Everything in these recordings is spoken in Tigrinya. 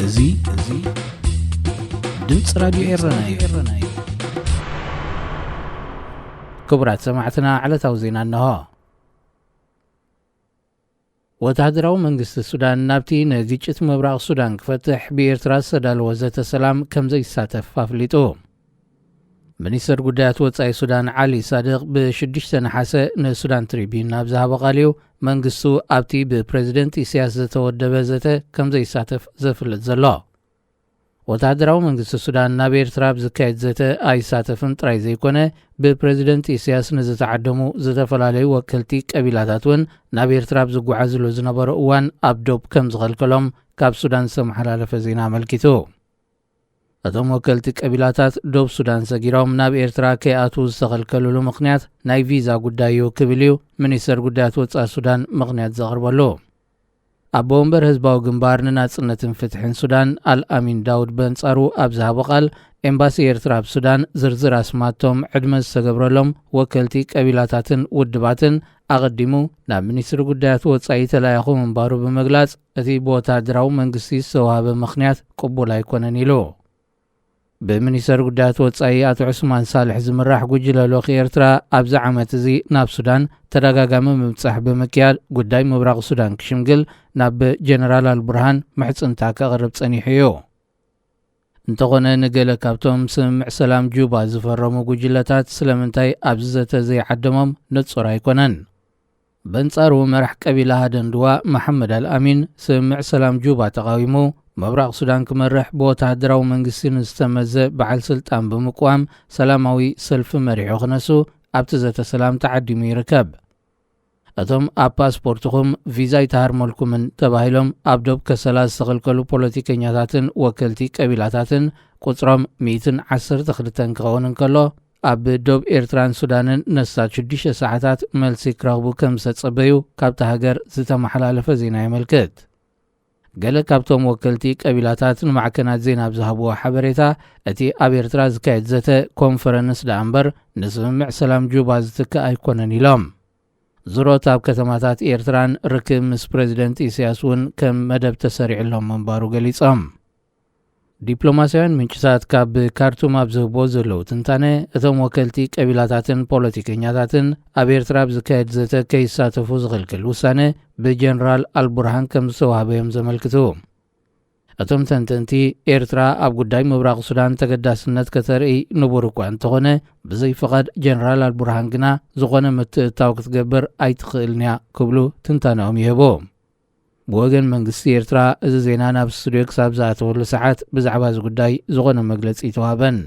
እዙይ ድምጽ ራዲዮ ኤረና እዩ። ክቡራት ሰማዕትና ዓለታዊ ዜና እንሆ። ወታደራዊ መንግስቲ ሱዳን ናብቲ ንግጭት ምብራቕ ሱዳን ክፈትሕ ብኤርትራ ዝተዳለወ ዘተ ሰላም ከም ዘይሳተፍ ኣፍሊጡ። ሚኒስትር ጉዳያት ወጻኢ ሱዳን ዓሊ ሳድቅ ብ6 ነሓሰ ንሱዳን ትሪቢዩን ናብ ዝሃቦ ቃልዩ መንግስቱ ኣብቲ ብፕሬዚደንት ኢሳያስ ዝተወደበ ዘተ ከም ዘይሳተፍ ዘፍልጥ ዘሎ። ወታደራዊ መንግስቲ ሱዳን ናብ ኤርትራ ብዝካየድ ዘተ ኣይሳተፍን ጥራይ ዘይኮነ ብፕሬዚደንት ኢሳያስ ንዝተዓደሙ ዝተፈላለዩ ወከልቲ ቀቢላታት እውን ናብ ኤርትራ ብዝጓዓዝሉ ዝነበሩ እዋን ኣብ ዶብ ከም ዝኸልከሎም ካብ ሱዳን ዝተመሓላለፈ ዜና ኣመልኪቱ። እቶም ወከልቲ ቀቢላታት ዶብ ሱዳን ሰጊሮም ናብ ኤርትራ ከይኣትዉ ዝተኸልከልሉ ምኽንያት ናይ ቪዛ ጉዳይ እዩ ክብል እዩ ሚኒስትር ጉዳያት ወጻኢ ሱዳን ምኽንያት ዘቕርበሉ። ኣቦ ወንበር ህዝባዊ ግንባር ንናጽነትን ፍትሕን ሱዳን አልአሚን ዳውድ በንጻሩ ኣብ ዝሃቦ ቃል ኤምባሲ ኤርትራ ኣብ ሱዳን ዝርዝር ኣስማቶም ዕድመ ዝተገብረሎም ወከልቲ ቀቢላታትን ውድባትን ኣቐዲሙ ናብ ሚኒስትሪ ጉዳያት ወጻኢ ተላኢኹ ምንባሩ ብምግላጽ እቲ ብወታደራዊ መንግስቲ ዝተዋሃበ ምኽንያት ቅቡል ኣይኮነን ኢሉ። ብሚኒስትሪ ጉዳያት ወጻኢ ኣቶ ዑስማን ሳልሕ ዝምራሕ ጉጅለ ልኡኽ ኤርትራ ኣብዚ ዓመት እዚ ናብ ሱዳን ተደጋጋሚ ምብጻሕ ብምክያድ ጉዳይ ምብራቕ ሱዳን ክሽምግል ናብ ጀነራል አልቡርሃን ምሕጽንታ ከቕርብ ጸኒሑ እዩ። እንተኾነ ንገለ ካብቶም ስምምዕ ሰላም ጁባ ዝፈረሙ ጉጅለታት ስለምንታይ ኣብዚ ዘተ ዘይዓደሞም ንጹር ኣይኮነን። በንጻሩ መራሕ ቀቢላ ሃደንድዋ መሐመድ አልአሚን ስምምዕ ሰላም ጁባ ተቃዊሙ ምብራቕ ሱዳን ክመርሕ ብወታደራዊ መንግስቲ ንዝተመዘ በዓል ስልጣን ብምቋም ሰላማዊ ሰልፊ መሪሑ ክነሱ ኣብቲ ዘተ ሰላም ተዓዲሙ ይርከብ። እቶም ኣብ ፓስፖርትኹም ቪዛ ይተሃርመልኩምን ተባሂሎም ኣብ ዶብ ከሰላ ዝተኸልከሉ ፖለቲከኛታትን ወከልቲ ቀቢላታትን ቁጽሮም 112 ክኸውን እንከሎ ኣብ ዶብ ኤርትራን ሱዳንን ነሳት 6 ሰዓታት መልሲ ክረኽቡ ከም ዝተጸበዩ ካብቲ ሃገር ዝተመሓላለፈ ዜና ይመልክት። ገለ ካብቶም ወከልቲ ቀቢላታት ንማዕከናት ዜና ብዝሃብዎ ሓበሬታ እቲ ኣብ ኤርትራ ዝካየድ ዘተ ኮንፈረንስ ዳ እምበር ንስምምዕ ሰላም ጁባ ዝትክእ ኣይኮነን ኢሎም። ዙሮት ኣብ ከተማታት ኤርትራን ርክብ ምስ ፕሬዚደንት ኢሳያስ እውን ከም መደብ ተሰሪዕሎም ምንባሩ ገሊጾም። ዲፕሎማስያውያን ምንጭታት ካብ ካርቱም ኣብ ዝህቦ ዘለዉ ትንታነ እቶም ወከልቲ ቀቢላታትን ፖለቲከኛታትን ኣብ ኤርትራ ብዝካየድ ዘተ ከይሳተፉ ዝኽልክል ውሳነ ብጀነራል አልቡርሃን ከም ዝተዋህበዮም ዘመልክቱ። እቶም ተንተንቲ ኤርትራ ኣብ ጉዳይ ምብራቕ ሱዳን ተገዳስነት ከተርኢ ንቡር እኳ እንተኾነ ብዘይፍቓድ ጀነራል አልቡርሃን ግና ዝኾነ ምትእታው ክትገብር ኣይትኽእልን እያ ክብሉ ትንታነኦም ይህቡ። ብወገን መንግስቲ ኤርትራ እዚ ዜና ናብ ስቱድዮ ክሳብ ዝኣተወሉ ሰዓት ብዛዕባ እዚ ጉዳይ ዝኾነ መግለጺ ይተዋህበን።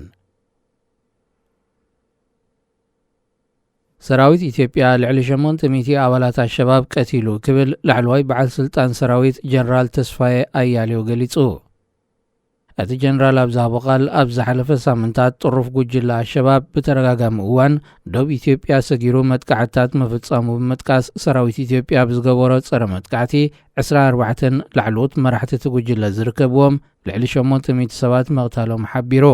ሰራዊት ኢትዮጵያ ልዕሊ 800 ኣባላት አሸባብ ቀቲሉ ክብል ላዕለዋይ በዓል ስልጣን ሰራዊት ጀነራል ተስፋዬ ኣያሌው ገሊጹ። እቲ ጀነራል ኣብ ዝሃቦ ቃል ኣብ ዝሓለፈ ሳምንታት ጥሩፍ ጉጅለ አሸባብ ብተደጋጋሚ እዋን ዶብ ኢትዮጵያ ሰጊሩ መጥቃዕትታት ምፍጻሙ ብምጥቃስ ሰራዊት ኢትዮጵያ ብዝገበሮ ጸረ መጥቃዕቲ 24 ላዕለዎት መራሕቲ እቲ ጉጅለ ዝርከብዎም ልዕሊ 800 ሰባት መቕታሎም ሓቢሩ።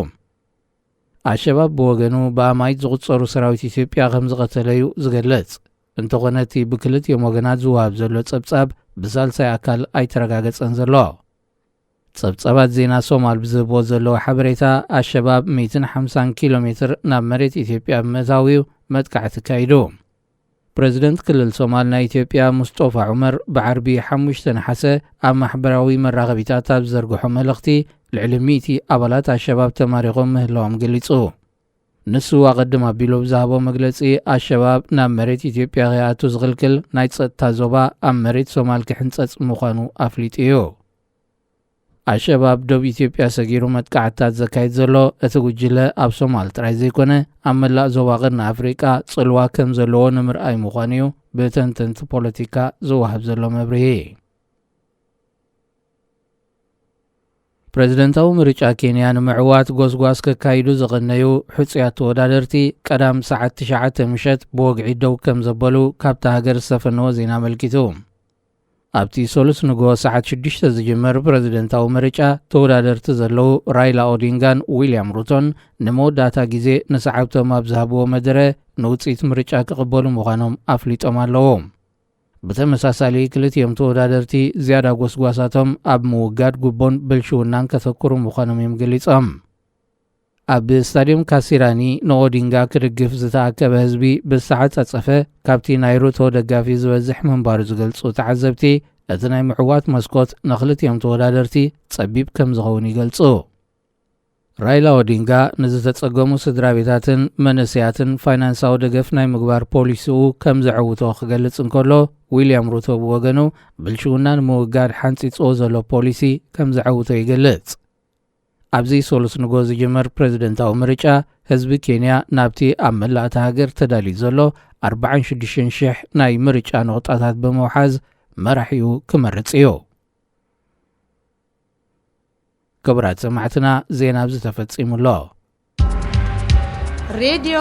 አሸባብ ብወገኑ ብኣማይት ዝቝጸሩ ሰራዊት ኢትዮጵያ ከም ዝቐተለዩ ዝገልጽ እንተኾነ እቲ ብክልቲኦም ወገናት ዝወሃብ ዘሎ ጸብጻብ ብሳልሳይ ኣካል ኣይተረጋገጸን ዘሎ። ጸብጻባት ዜና ሶማል ብዝህቦ ዘለዎ ሓበሬታ አሸባብ 150 ኪሎ ሜትር ናብ መሬት ኢትዮጵያ ብምእታዊው መጥቃዕቲ ካይዱ። ፕሬዚደንት ክልል ሶማል ናይ ኢትዮጵያ ሙስጦፋ ዑመር ብዓርቢ 5 ነሓሰ ኣብ ማሕበራዊ መራኸቢታት ኣብ ዝዘርግሖ መልእኽቲ ልዕሊ 100 ኣባላት አሸባብ ተማሪኾም ምህላዎም ገሊጹ። ንሱ ኣቐድም ኣቢሉ ብዝሃቦ መግለጺ አሸባብ ናብ መሬት ኢትዮጵያ ከይኣቱ ዝኽልክል ናይ ጸጥታ ዞባ ኣብ መሬት ሶማል ክሕንጸጽ ምዃኑ ኣፍሊጡ እዩ። አሸባብ ዶብ ኢትዮጵያ ሰጊሩ መጥቃዕትታት ዘካይድ ዘሎ እቲ ጉጅለ ኣብ ሶማል ጥራይ ዘይኮነ ኣብ መላእ ዞባ ቅርኒ ኣፍሪቃ ጽልዋ ከም ዘለዎ ንምርኣይ ምዃኑ እዩ ብተንተንቲ ፖለቲካ ዝወሃብ ዘሎ መብርሂ። ፕሬዚደንታዊ ምርጫ ኬንያ ንምዕዋት ጎስጓስ ከካይዱ ዝቕነዩ ሕጹያት ተወዳደርቲ ቀዳም ሰዓት 9 ምሸት ብወግዒ ደው ከም ዘበሉ ካብቲ ሃገር ዝተፈነወ ዜና ኣመልኪቱ። ኣብቲ ሶሉስ ንግሆ ሰዓት 6 ዝጅመር ፕሬዚደንታዊ ምርጫ ተወዳደርቲ ዘለዉ ራይላ ኦዲንጋን ዊልያም ሩቶን ንመወዳእታ ግዜ ንሰዓብቶም ኣብ ዝሃብዎ መደረ ንውፅኢት ምርጫ ክቕበሉ ምዃኖም ኣፍሊጦም ኣለዎ። ብተመሳሳሊ ክልቲኦም ተወዳደርቲ ዝያዳ ጎስጓሳቶም ኣብ ምውጋድ ጉቦን ብልሽውናን ከተኩሩ ምዃኖም እዮም ገሊጾም። ኣብ ስታድየም ካሲራኒ ንኦዲንጋ ክድግፍ ዝተኣከበ ህዝቢ ብሰዓት ጸጸፈ ካብቲ ናይ ሩቶ ደጋፊ ዝበዝሕ ምንባሩ ዝገልጹ ተዓዘብቲ እቲ ናይ ምዕዋት መስኮት ንኽልቲኦም ተወዳደርቲ ጸቢብ ከም ዝኸውን ይገልጹ። ራይላ ኦዲንጋ ንዝተጸገሙ ስድራ ቤታትን መንእሰያትን ፋይናንሳዊ ደገፍ ናይ ምግባር ፖሊሲኡ ከም ዘዕውቶ ክገልጽ እንከሎ ዊልያም ሩቶ ብወገኑ ብልሽውና ንምውጋድ ሓንፂፅዎ ዘሎ ፖሊሲ ከም ዘዕውቶ ይገልጽ። ኣብዚ ሶሉስ ንጎ ዝጅመር ፕሬዚደንታዊ ምርጫ ህዝቢ ኬንያ ናብቲ ኣብ መላእቲ ሃገር ተዳልዩ ዘሎ 46,000 ናይ ምርጫ ነቑጣታት ብምውሓዝ መራሒኡ ክመርጽ እዩ። ክቡራት ሰማዕትና ዜና ዝተፈጺሙ ኣሎ። ሬድዮ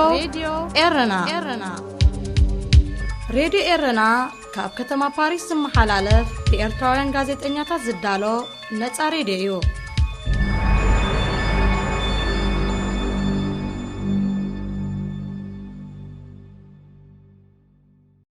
ኤረና ካብ ከተማ ፓሪስ ዝመሓላለፍ ብኤርትራውያን ጋዜጠኛታት ዝዳሎ ነፃ ሬድዮ እዩ።